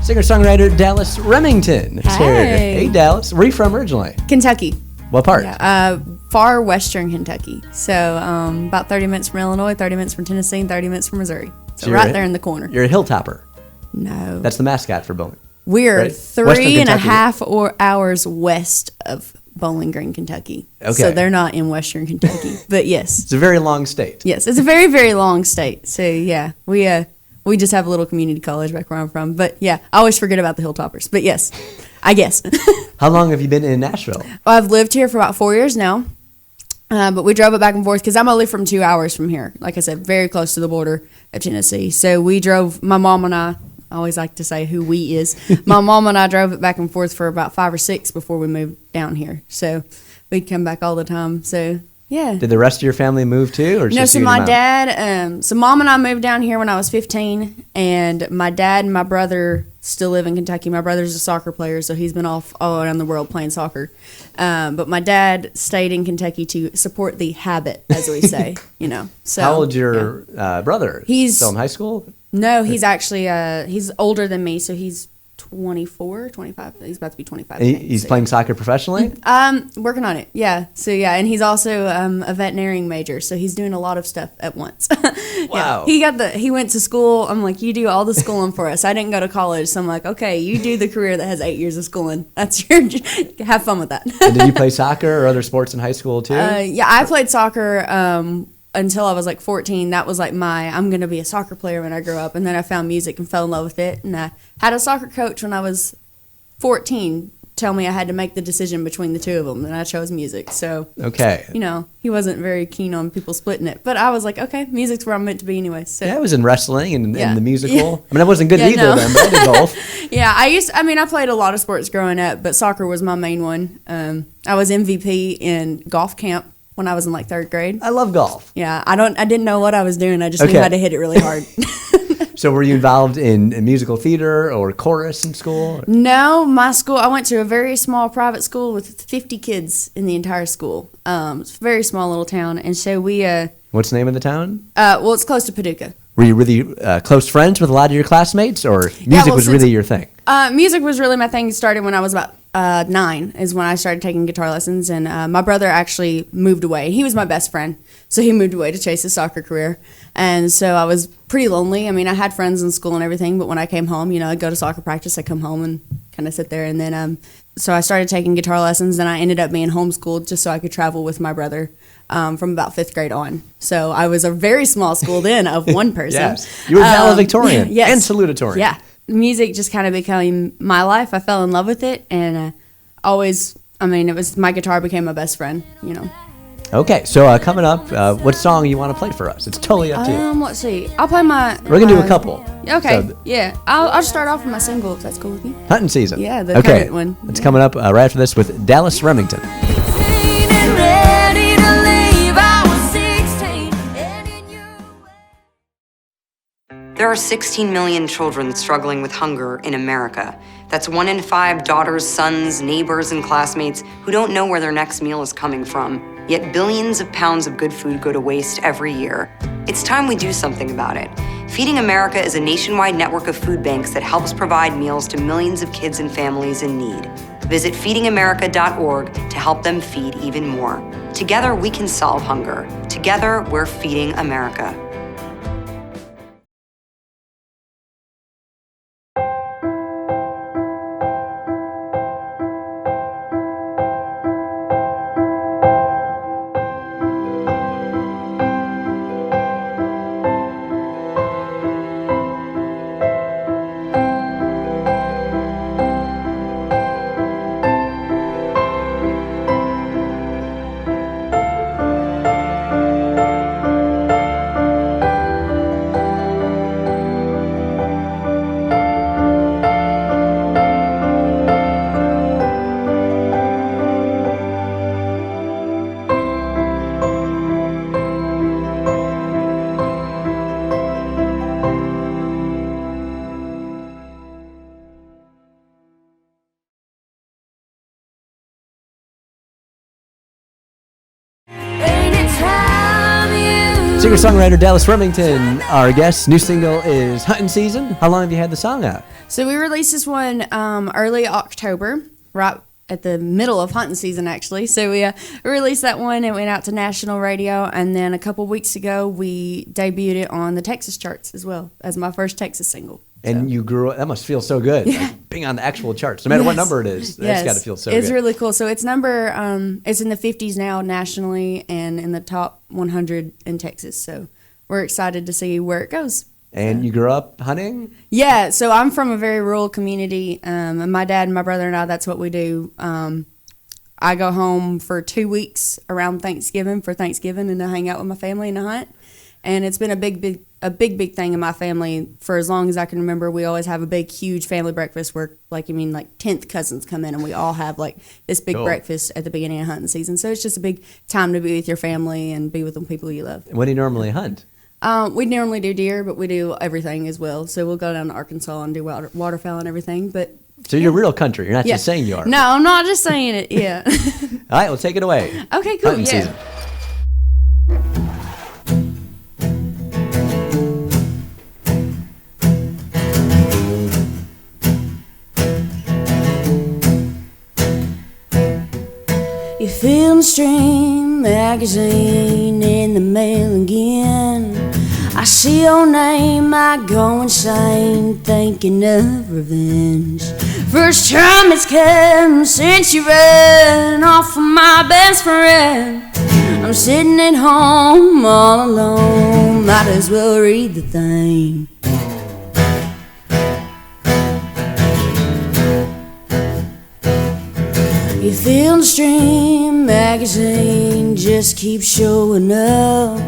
Singer-songwriter Dallas Remington. Hey. Hey, Dallas. Where are you from originally? Kentucky. What part? Yeah, far western Kentucky. So about 30 minutes from Illinois, 30 minutes from Tennessee, and 30 minutes from Missouri. So right there in the corner. You're a hilltopper. No. That's the mascot for Bowling. We're right? 3.5 hours west of Bowling Green, Kentucky. Okay. So they're not in western Kentucky. But yes. It's a very long state. Yes, it's a very, very long state. So yeah, we just have a little community college back where I'm from. But yeah, I always forget about the Hilltoppers. But yes, I guess. How long have you been in Nashville? I've lived here for about 4 years now. But we drove it back and forth because I'm only from 2 hours from here. Like I said, very close to the border of Tennessee. So we drove, my mom and I always like to say who we is. My mom and I drove it back and forth for about 5 or 6 before we moved down here. So we'd come back all the time. So yeah. Did the rest of your family move too? Or No, just so you and my your mom? dad, so mom and I moved down here when I was 15, and my dad and my brother still live in Kentucky. My brother's a soccer player, so he's been off all around the world playing soccer. But my dad stayed in Kentucky to support the habit, as we say, you know. So How old's your brother? He's still in high school? No, he's actually, he's older than me, so he's 24, 25. He's about to be 25. He's playing soccer professionally? Working on it, yeah. So, yeah, and he's also a veterinarian major, so he's doing a lot of stuff at once. Wow. Yeah, he went to school. I'm like, you do all the schooling for us. I didn't go to college, so I'm like, okay, you do the career that has 8 years of schooling. That's your, have fun with that. And did you play soccer or other sports in high school too? Yeah, I played soccer until I was like 14. That was like I'm going to be a soccer player when I grow up. And then I found music and fell in love with it. And I had a soccer coach when I was 14 tell me I had to make the decision between the two of them. And I chose music. So, okay. You know, he wasn't very keen on people splitting it. But I was like, okay, music's where I'm meant to be anyway. So. Yeah, I was in wrestling and the musical. Yeah. I mean, I wasn't good at either of them, but I did both. Yeah, I played a lot of sports growing up, but soccer was my main one. I was MVP in golf camp when I was in like 3rd grade. I love golf. Yeah, I didn't know what I was doing. I just knew how to hit it really hard. So were you involved in musical theater or chorus in school? No, my school, I went to a very small private school with 50 kids in the entire school. It's a very small little town. And so we... What's the name of the town? Well, it's close to Paducah. Were you really close friends with a lot of your classmates, or music was really your thing? Music was really my thing. It started when I was about 9 is when I started taking guitar lessons, and my brother actually moved away. He was my best friend, so he moved away to chase his soccer career, and so I was pretty lonely. I mean, I had friends in school and everything, but when I came home, you know, I'd go to soccer practice, I'd come home and kind of sit there, and then so I started taking guitar lessons, and I ended up being homeschooled just so I could travel with my brother from about 5th grade on. So I was a very small school then of one person. Yes. You were valedictorian yes. and salutatorian. Yeah. Music just kind of became my life. I fell in love with it, and my guitar became my best friend, you know. Okay, so coming up, what song you want to play for us? It's totally up to you. Let's see. I'll play my... We're going to do a couple. Okay, So, yeah. I'll start off with my single, if that's cool with you. Hunting season. Yeah, the current one. It's coming up right after this with Dallas Remington. There are 16 million children struggling with hunger in America. That's 1 in 5 daughters, sons, neighbors, and classmates who don't know where their next meal is coming from. Yet billions of pounds of good food go to waste every year. It's time we do something about it. Feeding America is a nationwide network of food banks that helps provide meals to millions of kids and families in need. Visit feedingamerica.org to help them feed even more. Together, we can solve hunger. Together, we're feeding America. Singer-songwriter Dallas Remington, our guest. New single is Hunting Season. How long have you had the song out? So we released this one early October, right at the middle of hunting season, actually. So we released that one. It went out to national radio, and then a couple weeks ago, we debuted it on the Texas charts as well as my first Texas single. And you grew up, that must feel so good, like being on the actual charts, no matter what number it is. That's got to feel so good. It's really cool. So it's it's in the 50s now nationally and in the top 100 in Texas. So we're excited to see where it goes. And you grew up hunting? Yeah, so I'm from a very rural community, and my dad and my brother and I, that's what we do. I go home for 2 weeks around Thanksgiving and to hang out with my family and to hunt. And it's been a big thing in my family for as long as I can remember. We always have a big, huge family breakfast where, 10th cousins come in and we all have, this big breakfast at the beginning of hunting season. So it's just a big time to be with your family and be with the people you love. What do you normally hunt? We normally do deer, but we do everything as well. So we'll go down to Arkansas and do waterfowl and everything. But so you're real country. You're not just saying you are. No, I'm not just saying it. Yeah. All right, well, take it away. Okay, cool. Hunting season. You feel the Stream magazine in the mail again. I see your name, I go insane, thinking of revenge. First time it's come since you ran off with my best friend. I'm sitting at home all alone, might as well read the thing. You feel the Stream magazine just keeps showing up.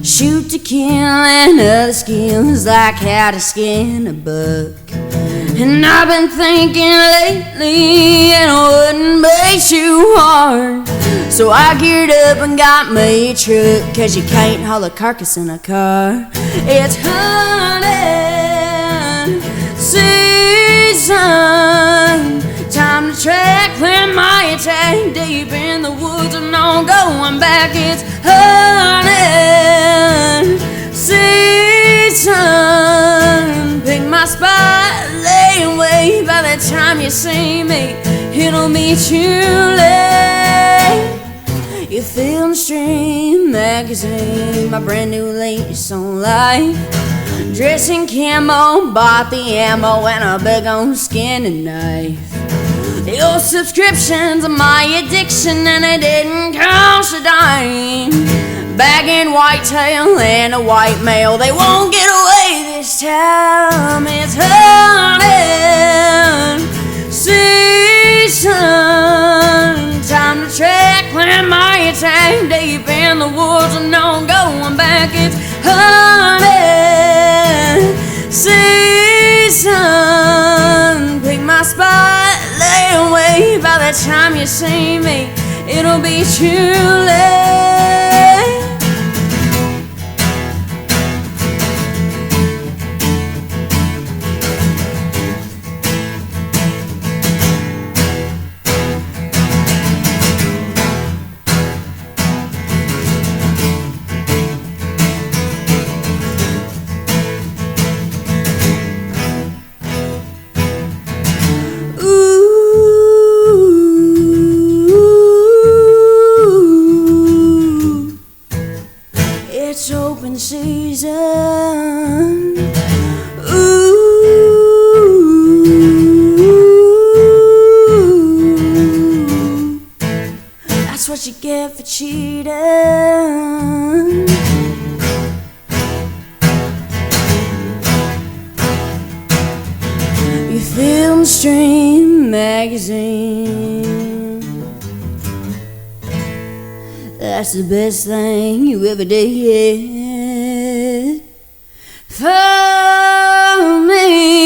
Shoot to kill and other skills like how to skin a buck. And I've been thinking lately it wouldn't be too hard. So I geared up and got me a truck, 'cause you can't haul a carcass in a car. It's hunting season. Time to track, clear my attack deep in the woods and no going back. It's hunting season. Pick my spot, lay away. By the time you see me, it'll be too late. You feel the Stream magazine, my brand new lease on life. Dressed in camo, bought the ammo and a big old skinning knife. Your subscription's my addiction and it didn't cost a dime. Bagging whitetail and a white male, they won't get away this time. It's hunting season. Time to track, plan my attack deep in the woods and no going back. It's hunting season. Pick my spot, lay away. By the time you see me, it'll be too late. It's open season. Ooh, that's what you get for cheating. You film Stream magazine. That's the best thing you ever did for me.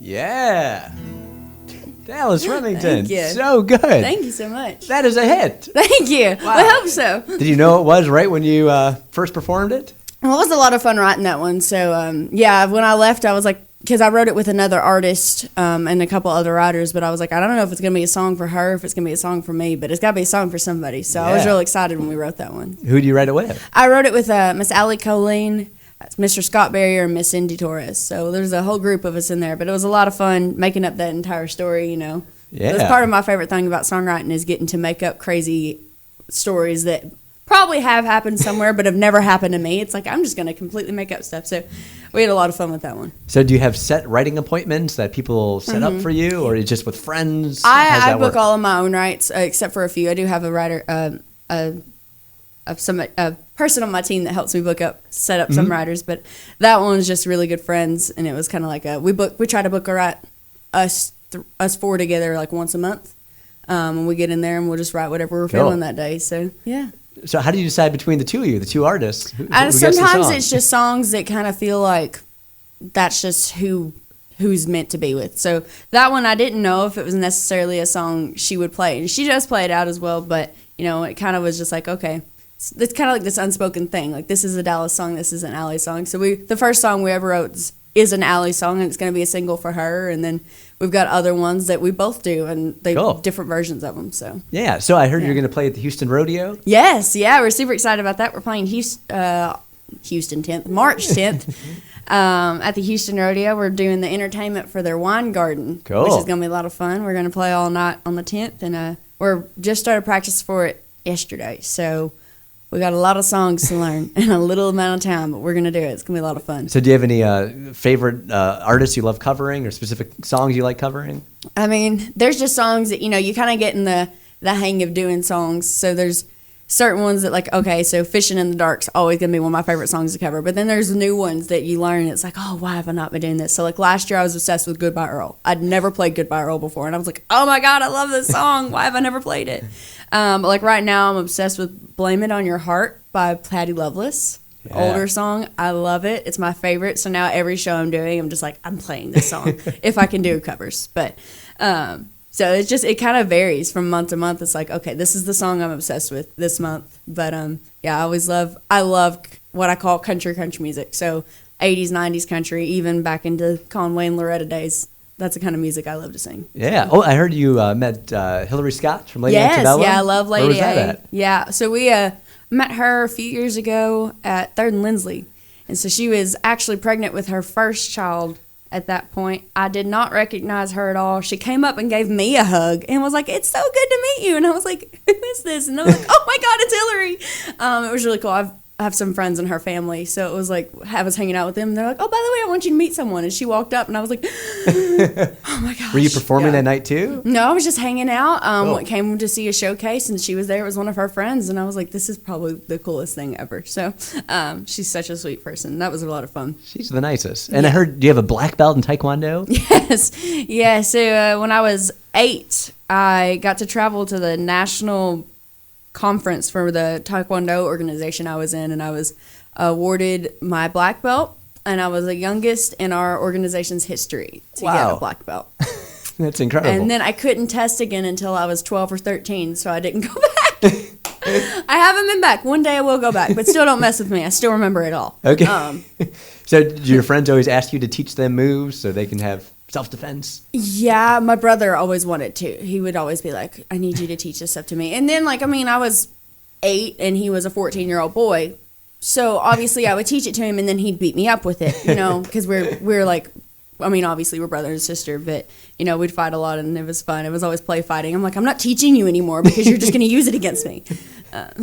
Yeah. Dallas Remington. Thank you. So good. Thank you so much. That is a hit. Thank you. Wow. I hope so. Did you know it was right when you first performed it? Well, it was a lot of fun writing that one. So, yeah, when I left, I was like, because I wrote it with another artist and a couple other writers, but I was like, I don't know if it's going to be a song for her, if it's going to be a song for me, but it's got to be a song for somebody. So I was Yeah. real excited when we wrote that one. Who do you write it with? I wrote it with Miss Allie Colleen, Mr. Scott Barrier, and Miss Cindy Torres. So there's a whole group of us in there, but it was a lot of fun making up that entire story, you know. Yeah. That's part of my favorite thing about songwriting is getting to make up crazy stories that probably have happened somewhere but have never happened to me. It's like I'm just going to completely make up stuff. So we had a lot of fun with that one. So do you have set writing appointments that people set up for you, or is it just with friends? I How's that book work? all of my own rights except for a few. I do have a writer, a person on my team that helps me set up some writers, but that one was just really good friends, and it was kind of like we try to book us four together like once a month. And we get in there and we'll just write whatever we're feeling that day. So yeah. So how do you decide between the two of you, the two artists? Who gets the Sometimes song? it's just songs that kind of feel like that's just who's meant to be with. So that one I didn't know if it was necessarily a song she would play, and she does play it out as well. But you know, it kind of was just like, okay, it's kind of like this unspoken thing. Like this is a Dallas song, this is an Allie song. So the first song we ever wrote is an Allie song, and it's going to be a single for her. And then we've got other ones that we both do, and they different versions of them. So yeah. So I heard you're going to play at the Houston Rodeo. yes, yeah, we're super excited about that. We're playing Houston 10th, March 10th. At the Houston Rodeo, we're doing the entertainment for their wine garden, Cool. which is going to be a lot of fun. We're going to play all night on the 10th, and we're just started practice for it yesterday. So we got a lot of songs to learn in a little amount of time, but we're going to do it. It's going to be a lot of fun. So do you have any favorite artists you love covering, or specific songs you like covering? I mean, there's just songs that, you know, you kind of get in the hang of doing songs. So there's certain ones that like, okay, so Fishing in the Dark's always going to be one of my favorite songs to cover. But then there's new ones that you learn. It's like, oh, why have I not been doing this? So like last year I was obsessed with Goodbye Earl. I'd never played Goodbye Earl before. And I was like, oh my God, I love this song. Why have I never played it? But like right now I'm obsessed with Blame It on Your Heart by Patty Loveless. Yeah. Older song. I love it. It's my favorite. So now every show I'm doing, I'm just like, I'm playing this song if I can do covers. But so it's just, it kind of varies from month to month. It's like, okay, this is the song I'm obsessed with this month. But yeah, I love what I call country music. So 80s, 90s country, even back into Conway and Loretta days. That's the kind of music I love to sing. Yeah. Oh, I heard you met Hillary Scott from Lady Antebellum. Yes, yeah, I love Lady Where was that A. at? Yeah, so we met her a few years ago at 3rd and Lindsley. And so she was actually pregnant with her first child at that point. I did not recognize her at all. She came up and gave me a hug and was like, it's so good to meet you. And I was like, who is this? And I was like, oh my God, it's Hillary. It was really cool. I have some friends in her family, so it was like I was hanging out with them. And they're like, oh, by the way, I want you to meet someone. And she walked up, and I was like, oh my gosh. Were you performing Yeah. that night too? No, I was just hanging out. Cool. Came to see a showcase, and she was there. It was one of her friends, and I was like, this is probably the coolest thing ever. So she's such a sweet person. That was a lot of fun. She's the nicest. And I heard, do you have a black belt in Taekwondo? Yes. Yeah, so when I was 8, I got to travel to the national conference for the Taekwondo organization I was in, and I was awarded my black belt, and I was the youngest in our organization's history to get Wow. a black belt. That's incredible. And then I couldn't test again until I was 12 or 13, so I didn't go back. I haven't been back. One day I will go back, but still don't mess with me. I still remember it all. Okay. So do your friends always ask you to teach them moves so they can have self-defense? Yeah, my brother always wanted to. He would always be like, I need you to teach this stuff to me. And then, like, I mean, I was 8 and he was a 14-year-old boy. So obviously I would teach it to him and then he'd beat me up with it, you know, because we're like, I mean, obviously we're brother and sister, but, you know, we'd fight a lot and it was fun. It was always play fighting. I'm like, I'm not teaching you anymore because you're just going to use it against me.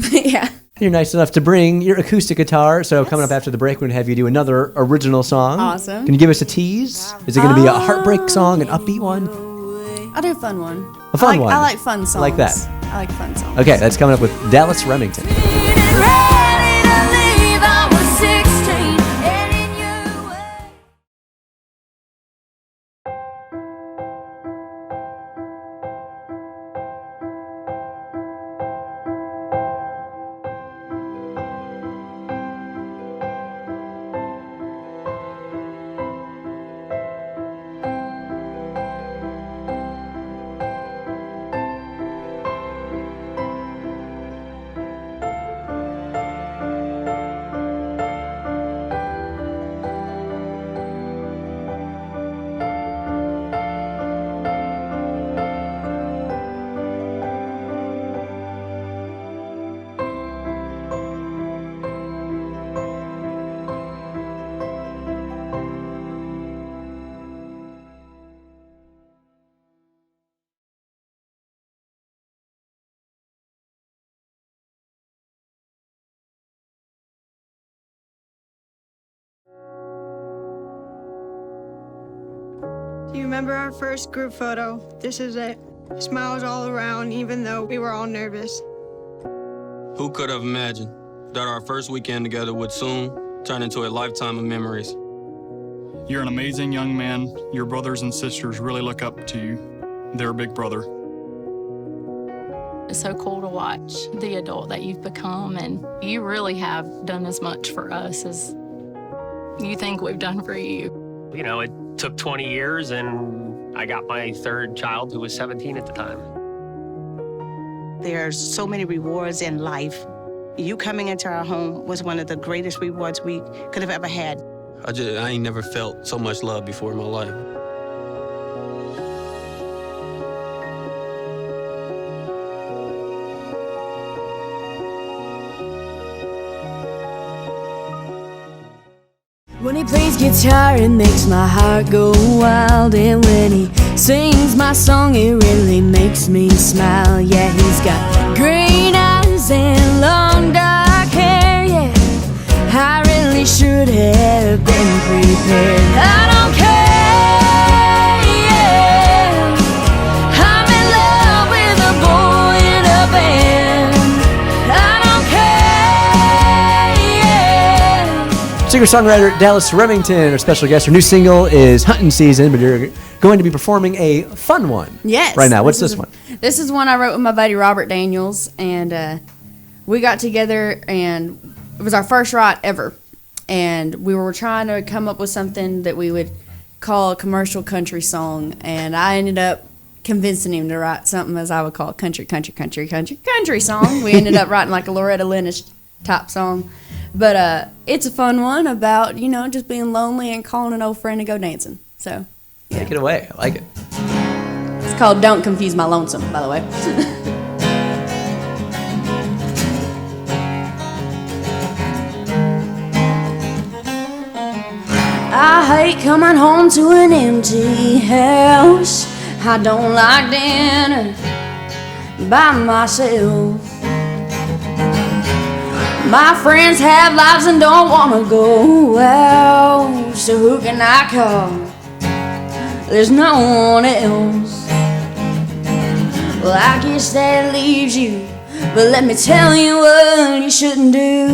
Yeah. You're nice enough to bring your acoustic guitar. So coming up after the break, we're going to have you do another original song. Awesome. Can you give us a tease? Is it going to be a heartbreak song, an upbeat one? I'll do a fun one. A fun one. I like fun songs. Like that. I like fun songs. Okay, that's coming up with Dallas Remington. Do you remember our first group photo? This is it. Smiles all around, even though we were all nervous. Who could have imagined that our first weekend together would soon turn into a lifetime of memories? You're an amazing young man. Your brothers and sisters really look up to you. They're a big brother. It's so cool to watch the adult that you've become, and you really have done as much for us as you think we've done for you. You know, it took 20 years, and I got my third child who was 17 at the time. There's so many rewards in life. You coming into our home was one of the greatest rewards we could have ever had. I ain't never felt so much love before in my life. When he plays guitar, it makes my heart go wild. And when he sings my song, it really makes me smile. Yeah, he's got green eyes and long dark hair. Yeah, I really should have been prepared. I don't care, yeah. I'm in love with a boy in a band. I don't care, yeah. Singer-songwriter Dallas Remington, our special guest. Her new single is Hunting Season, but you're going to be performing a fun one. Yes. Right now. What's this one? This is one I wrote with my buddy Robert Daniels, and we got together, and it was our first write ever. And we were trying to come up with something that we would call a commercial country song, and I ended up convincing him to write something as I would call a country song. We ended up writing like a Loretta Lynch type song. But it's a fun one about, you know, just being lonely and calling an old friend to go dancing. So, yeah. Take it away. I like it. It's called Don't Confuse My Lonesome, by the way. I hate coming home to an empty house. I don't like dinner by myself. My friends have lives and don't want to go out, so who can I call? There's no one else. Well, I guess that leaves you, but let me tell you what you shouldn't do.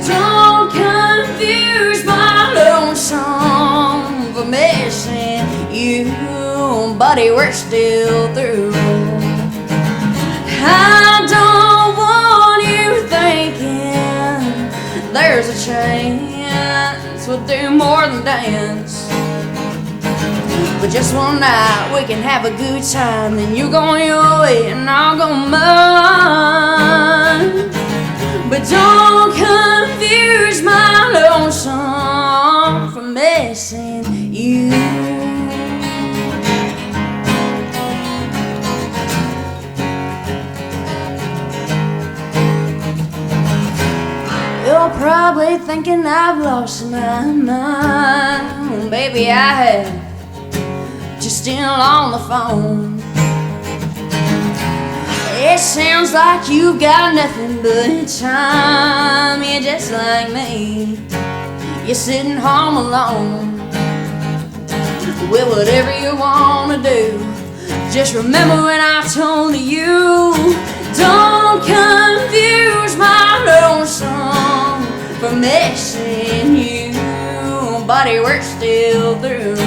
Don't confuse my lonesome for missing you, buddy, we're still through. I don't want you thinking there's a chance we'll do more than dance. But just one night we can have a good time, then you go your way and I'll go mine. But don't confuse my lonesome for missing you. You're probably thinking I've lost my mind. Baby, I have, just still on the phone. It sounds like you got nothing but time. You're just like me, you're sitting home alone. Well, whatever you wanna do, just remember when I told you, don't confuse my lonesome for missing you, buddy, we're still through.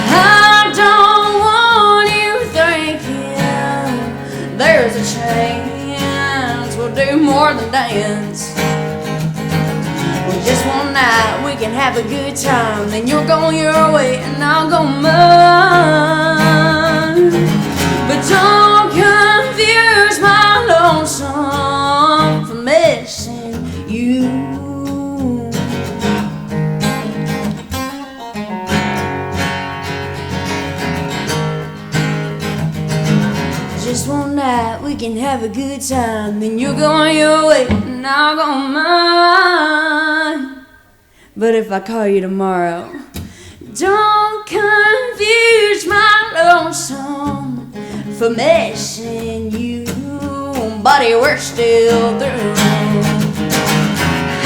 I don't want you thinking there's a chance we'll do more than dance. Well, just one night we can have a good time, then you'll go your way and I'll go mine. But don't confuse my lonesome for missing you. Just one night we can have a good time, then you're going your way and I'll go mine. But if I call you tomorrow, don't confuse my lonesome for missing you, buddy, we're still through.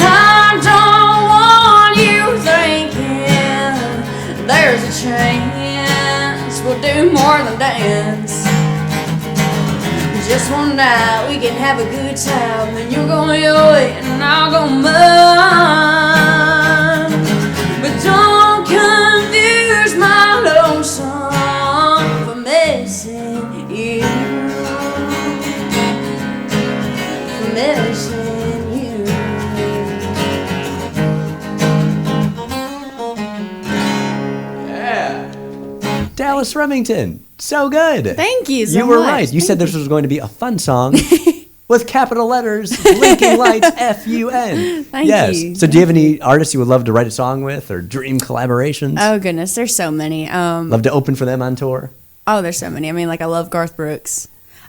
I don't want you thinking friends. Just one night we can have a good time, and you're going your way and I'll go mine. But don't confuse my lonesome for missing you. For missing you. Dallas Remington. So good. Thank you so You were much. right. You Thank said this was going to be a fun song with capital letters, blinking lights, F-U-N. Thank yes. you. So do you have any artists you would love to write a song with or dream collaborations? Oh goodness, there's so many. Love to open for them on tour? Oh, there's so many. I mean, like I love Garth Brooks.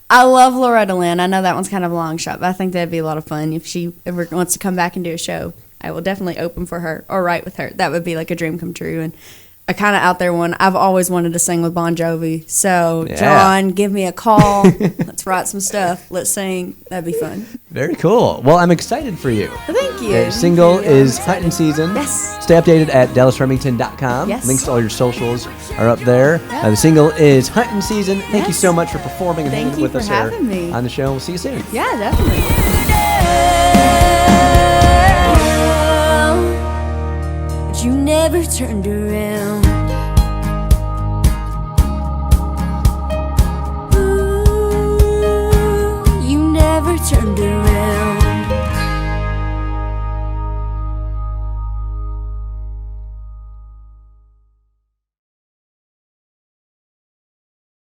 I love Loretta Lynn. I know that one's kind of a long shot, but I think that'd be a lot of fun if she ever wants to come back and do a show. I will definitely open for her or write with her. That would be like a dream come true. And a kind of out there one, I've always wanted to sing with Bon Jovi. So, Yeah. John, give me a call. Let's write some stuff. Let's sing. That'd be fun. Very cool. Well, I'm excited for you. Thank you. The single Thank you. is Hunting Season. Yes. Stay updated at DallasRemington.com. Yes. Links to all your socials are up there. The single is Hunting Season. Thank you Yes. so much for performing and Thank hanging you with for us here having me. on the show. We'll see you soon. Yeah, definitely. But you never turned around.